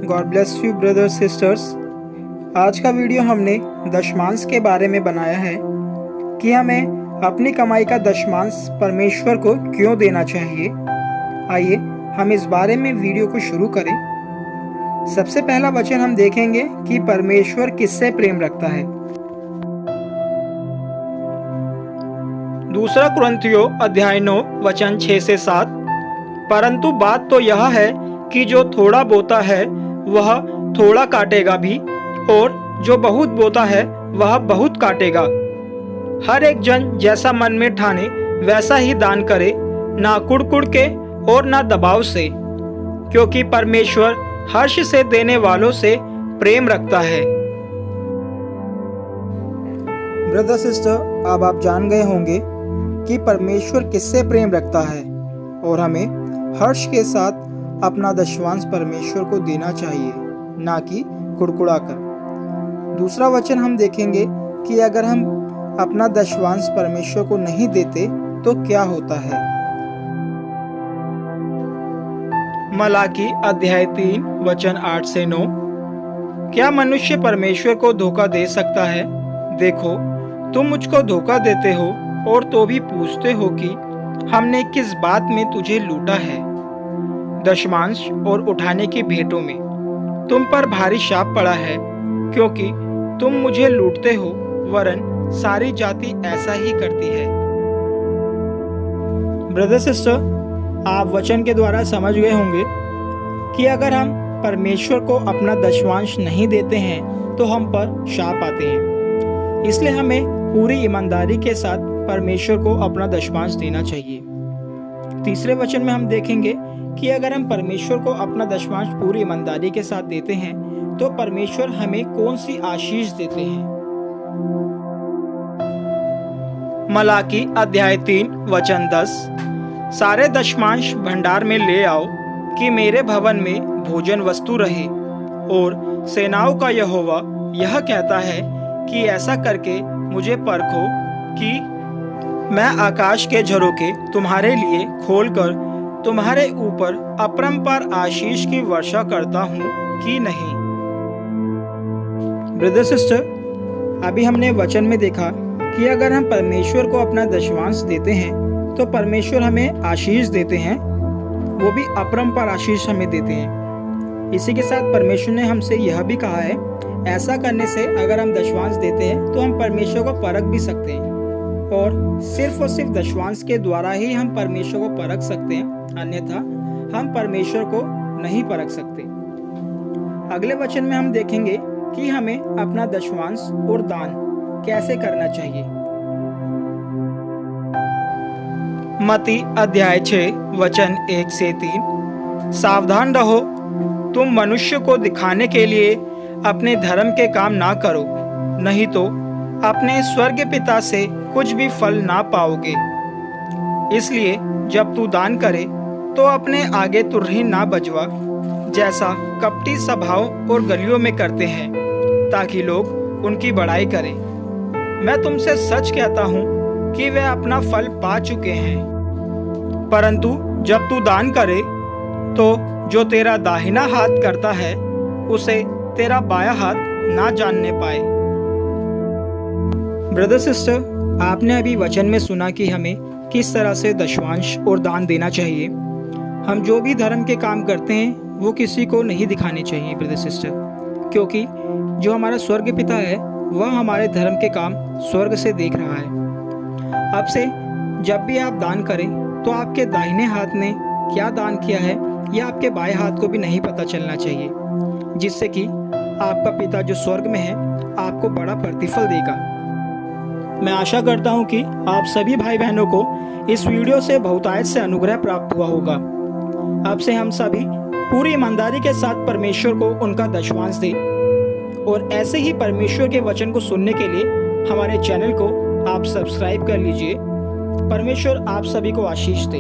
God bless you brothers sisters. आज का video हमने दशमांश के बारे में बनाया है कि हमें अपनी कमाई का दशमांश परमेश्वर को क्यों देना चाहिए। आइए हम इस बारे में वीडियो को शुरू करें। सबसे पहला वचन हम देखेंगे कि परमेश्वर किससे प्रेम रखता है। दूसरा कुरिन्थियों अध्याय 9 वचन 6 से 7। परंतु बात तो यह है कि जो थोड़ा बोता है वह थोड़ा काटेगा भी, और जो बहुत बोता है वह बहुत काटेगा। हर एक जन जैसा मन में ठाने वैसा ही दान करे, ना कुड़कुड़ के और ना दबाव से, क्योंकि परमेश्वर हर्ष से देने वालों से प्रेम रखता है। ब्रदर सिस्टर, अब आप जान गए होंगे कि परमेश्वर किससे प्रेम रखता है और हमें हर्ष के साथ अपना दशमांश परमेश्वर को देना चाहिए, ना कि कुड़कुड़ाकर। दूसरा वचन हम देखेंगे कि अगर हम अपना दशमांश परमेश्वर को नहीं देते तो क्या होता है। मलाकी अध्याय 3 वचन 8 से 9। क्या मनुष्य परमेश्वर को धोखा दे सकता है? देखो, तुम मुझको धोखा देते हो और तो भी पूछते हो कि हमने किस बात में तुझे लूटा है। दशमांश और उठाने की भेंटों में तुम पर भारी शाप पड़ा है, क्योंकि तुम मुझे लूटते हो, वरन सारी जाति ऐसा ही करती है। ब्रदर सिस्टर, आप वचन के द्वारा समझ गए होंगे कि अगर हम परमेश्वर को अपना दशमांश नहीं देते हैं तो हम पर शाप आते हैं। इसलिए हमें पूरी ईमानदारी के साथ परमेश्वर को अपना दशमांश देना चाहिए। तीसरे वचन में हम देखेंगे कि अगर हम परमेश्वर को अपना दशमांश पूरी ईमानदारी के साथ देते हैं तो परमेश्वर हमें कौन सी आशीष देते हैं। मलाकी अध्याय 3 वचन 10। सारे दशमांश भंडार में ले आओ कि मेरे भवन में भोजन वस्तु रहे, और सेनाओं का यहोवा यह कहता है कि ऐसा करके मुझे परखो कि मैं आकाश के झरोखे तुम्हारे लिए खोलकर तुम्हारे ऊपर अपरंपार आशीष की वर्षा करता हूँ कि नहीं। ब्रदर सिस्टर, अभी हमने वचन में देखा कि अगर हम परमेश्वर को अपना दशमांश देते हैं तो परमेश्वर हमें आशीष देते हैं, वो भी अपरंपार आशीष हमें देते हैं। इसी के साथ परमेश्वर ने हमसे यह भी कहा है, ऐसा करने से अगर हम दशमांश देते हैं तो हम परमेश्वर को परख भी सकते हैं, और सिर्फ दशमांश के द्वारा ही हम परमेश्वर को परख सकते हैं, अन्यथा हम परमेश्वर को नहीं परख सकते। अगले वचन में हम देखेंगे कि हमें अपना दशमांश और दान कैसे करना चाहिए। मत्ती अध्याय 6 वचन 1 से 3। सावधान रहो, तुम मनुष्य को दिखाने के लिए अपने धर्म के काम ना करो, नहीं तो अपने स्वर्ग पिता से कुछ भी फल ना पाओगे। इसलिए जब तू दान करे तो अपने आगे तुरही ना बजवा, जैसा कपटी सभाओं और गलियों में करते हैं, ताकि लोग उनकी बड़ाई करें। मैं तुमसे सच कहता हूँ कि वे अपना फल पा चुके हैं। परंतु जब तू दान करे तो जो तेरा दाहिना हाथ करता है उसे तेरा बायां हाथ ना जानने पाए। ब्रदर सिस्टर, आपने अभी वचन में सुना कि हमें किस तरह से दशमांश और दान देना चाहिए। हम जो भी धर्म के काम करते हैं वो किसी को नहीं दिखाने चाहिए ब्रदर सिस्टर, क्योंकि जो हमारा स्वर्ग पिता है वह हमारे धर्म के काम स्वर्ग से देख रहा है। अब से जब भी आप दान करें तो आपके दाहिने हाथ ने क्या दान किया है यह आपके बाएं हाथ को भी नहीं पता चलना चाहिए, जिससे कि आपका पिता जो स्वर्ग में है आपको बड़ा प्रतिफल देगा। मैं आशा करता हूं कि आप सभी भाई बहनों को इस वीडियो से बहुतायत से अनुग्रह प्राप्त हुआ होगा। अब से हम सभी पूरी ईमानदारी के साथ परमेश्वर को उनका दशमांश दें, और ऐसे ही परमेश्वर के वचन को सुनने के लिए हमारे चैनल को आप सब्सक्राइब कर लीजिए। परमेश्वर आप सभी को आशीष दे।